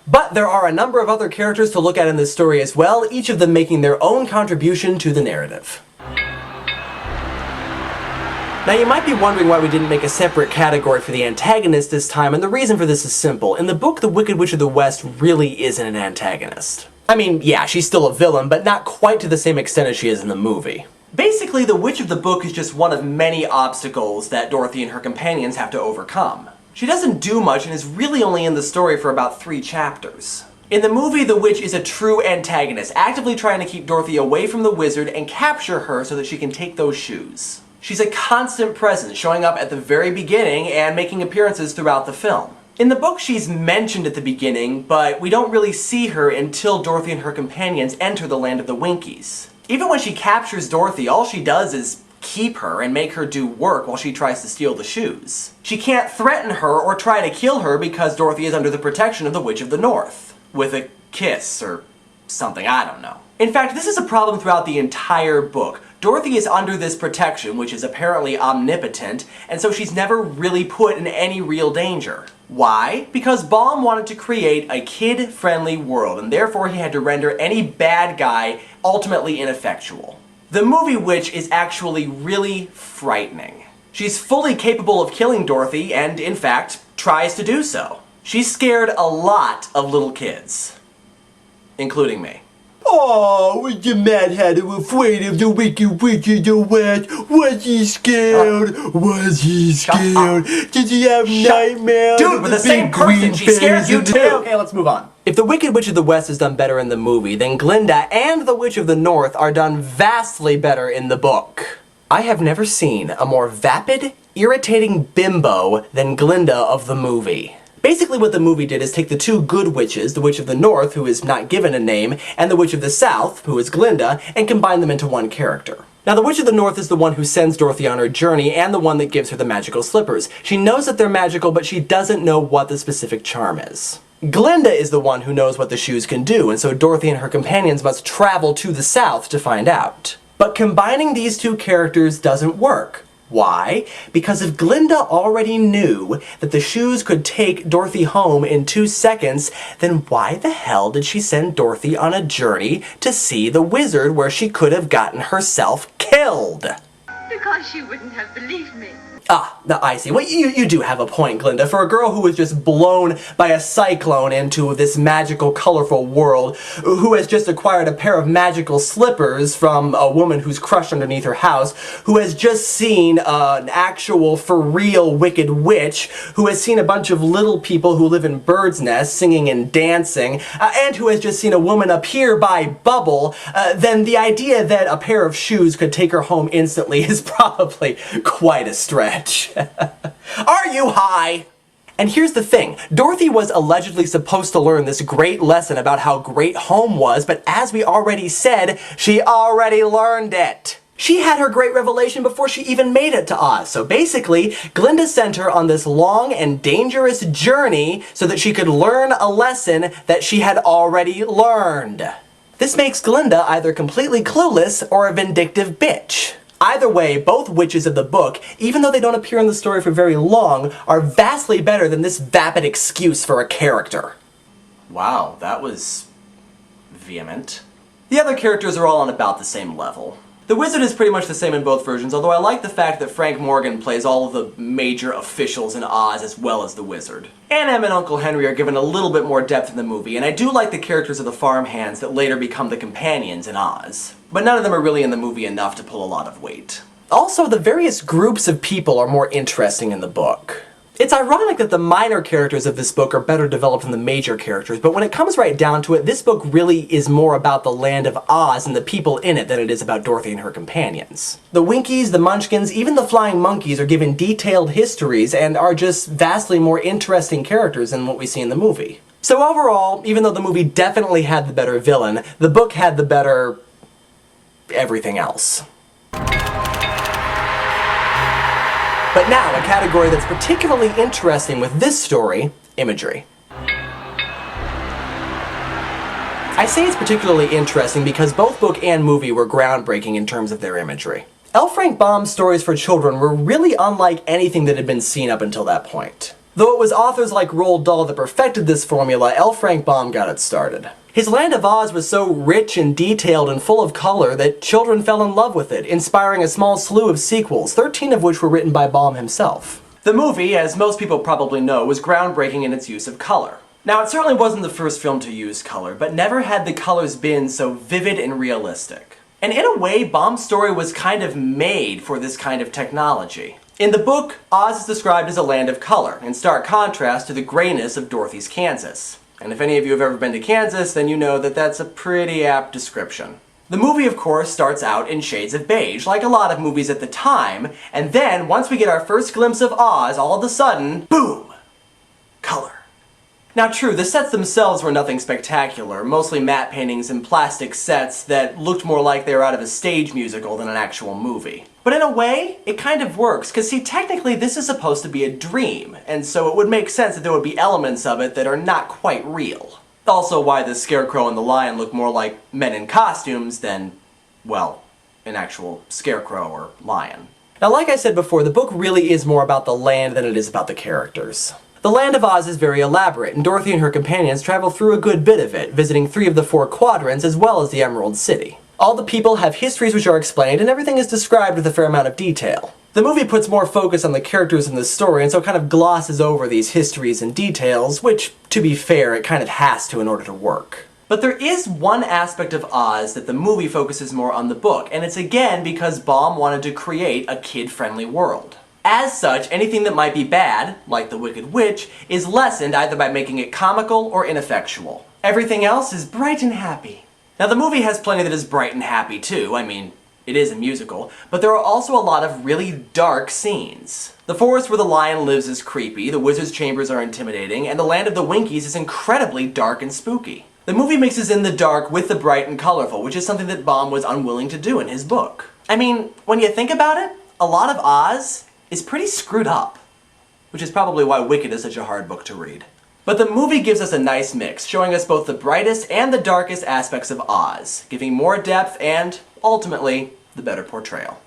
But there are a number of other characters to look at in this story as well, each of them making their own contribution to the narrative. Now you might be wondering why we didn't make a separate category for the antagonist this time, and the reason for this is simple. In the book, the Wicked Witch of the West really isn't an antagonist. I mean, yeah, she's still a villain, but not quite to the same extent as she is in the movie. Basically, the witch of the book is just one of many obstacles that Dorothy and her companions have to overcome. She doesn't do much and is really only in the story for about 3 chapters. In the movie, the witch is a true antagonist, actively trying to keep Dorothy away from the wizard and capture her so that she can take those shoes. She's a constant presence, showing up at the very beginning and making appearances throughout the film. In the book, she's mentioned at the beginning, but we don't really see her until Dorothy and her companions enter the land of the Winkies. Even when she captures Dorothy, all she does is keep her and make her do work while she tries to steal the shoes. She can't threaten her or try to kill her because Dorothy is under the protection of the Witch of the North. With a kiss or something, I don't know. In fact, this is a problem throughout the entire book. Dorothy is under this protection, which is apparently omnipotent, and so she's never really put in any real danger. Why? Because Baum wanted to create a kid-friendly world, and therefore he had to render any bad guy ultimately ineffectual. The movie witch is actually really frightening. She's fully capable of killing Dorothy, and in fact, tries to do so. She's scared a lot of little kids. Including me. Oh, was the Mad Hatter afraid of the Wicked Witch of the West? Was he scared? Was he scared? Did he have nightmares? Dude, we're the same person! She scares you too! Okay, let's move on. If the Wicked Witch of the West is done better in the movie, then Glinda and the Witch of the North are done vastly better in the book. I have never seen a more vapid, irritating bimbo than Glinda of the movie. Basically what the movie did is take the 2 good witches, the Witch of the North, who is not given a name, and the Witch of the South, who is Glinda, and combine them into one character. Now the Witch of the North is the one who sends Dorothy on her journey, and the one that gives her the magical slippers. She knows that they're magical, but she doesn't know what the specific charm is. Glinda is the one who knows what the shoes can do, and so Dorothy and her companions must travel to the South to find out. But combining these 2 characters doesn't work. Why? Because if Glinda already knew that the shoes could take Dorothy home in 2 seconds, then why the hell did she send Dorothy on a journey to see the wizard where she could have gotten herself killed? Because she wouldn't have believed me. Ah, now I see. Well, you do have a point, Glinda. For a girl who was just blown by a cyclone into this magical, colorful world, who has just acquired a pair of magical slippers from a woman who's crushed underneath her house, who has just seen an actual, for real, wicked witch, who has seen a bunch of little people who live in birds' nests singing and dancing, and who has just seen a woman appear by bubble, then the idea that a pair of shoes could take her home instantly is probably quite a stretch. Are you high? And here's the thing, Dorothy was allegedly supposed to learn this great lesson about how great home was, but as we already said, she already learned it. She had her great revelation before she even made it to Oz, so basically, Glinda sent her on this long and dangerous journey so that she could learn a lesson that she had already learned. This makes Glinda either completely clueless or a vindictive bitch. Either way, both witches of the book, even though they don't appear in the story for very long, are vastly better than this vapid excuse for a character. Wow, that was vehement. The other characters are all on about the same level. The wizard is pretty much the same in both versions, although I like the fact that Frank Morgan plays all of the major officials in Oz as well as the wizard. Aunt Em and Uncle Henry are given a little bit more depth in the movie, and I do like the characters of the farmhands that later become the companions in Oz. But none of them are really in the movie enough to pull a lot of weight. Also, the various groups of people are more interesting in the book. It's ironic that the minor characters of this book are better developed than the major characters, but when it comes right down to it, this book really is more about the land of Oz and the people in it than it is about Dorothy and her companions. The Winkies, the Munchkins, even the Flying Monkeys are given detailed histories and are just vastly more interesting characters than what we see in the movie. So overall, even though the movie definitely had the better villain, the book had the better everything else. But now, a category that's particularly interesting with this story, imagery. I say it's particularly interesting because both book and movie were groundbreaking in terms of their imagery. L. Frank Baum's stories for children were really unlike anything that had been seen up until that point. Though it was authors like Roald Dahl that perfected this formula, L. Frank Baum got it started. His Land of Oz was so rich and detailed and full of color that children fell in love with it, inspiring a small slew of sequels, 13 of which were written by Baum himself. The movie, as most people probably know, was groundbreaking in its use of color. Now, it certainly wasn't the first film to use color, but never had the colors been so vivid and realistic. And in a way, Baum's story was kind of made for this kind of technology. In the book, Oz is described as a land of color, in stark contrast to the grayness of Dorothy's Kansas. And if any of you have ever been to Kansas, then you know that that's a pretty apt description. The movie, of course, starts out in shades of beige, like a lot of movies at the time, and then, once we get our first glimpse of Oz, all of a sudden, boom! Color. Now true, the sets themselves were nothing spectacular, mostly matte paintings and plastic sets that looked more like they were out of a stage musical than an actual movie. But in a way, it kind of works, because see, technically this is supposed to be a dream, and so it would make sense that there would be elements of it that are not quite real. Also why the Scarecrow and the Lion look more like men in costumes than, well, an actual scarecrow or lion. Now like I said before, the book really is more about the land than it is about the characters. The Land of Oz is very elaborate, and Dorothy and her companions travel through a good bit of it, visiting 3 of the 4 quadrants as well as the Emerald City. All the people have histories which are explained, and everything is described with a fair amount of detail. The movie puts more focus on the characters in the story, and so kind of glosses over these histories and details, which, to be fair, it kind of has to in order to work. But there is one aspect of Oz that the movie focuses more on the book, and it's again because Baum wanted to create a kid-friendly world. As such, anything that might be bad, like the Wicked Witch, is lessened either by making it comical or ineffectual. Everything else is bright and happy. Now the movie has plenty that is bright and happy too, I mean, it is a musical, but there are also a lot of really dark scenes. The forest where the lion lives is creepy, the wizard's chambers are intimidating, and the land of the Winkies is incredibly dark and spooky. The movie mixes in the dark with the bright and colorful, which is something that Baum was unwilling to do in his book. I mean, when you think about it, a lot of Oz is pretty screwed up, which is probably why Wicked is such a hard book to read. But the movie gives us a nice mix, showing us both the brightest and the darkest aspects of Oz, giving more depth and, ultimately, the better portrayal.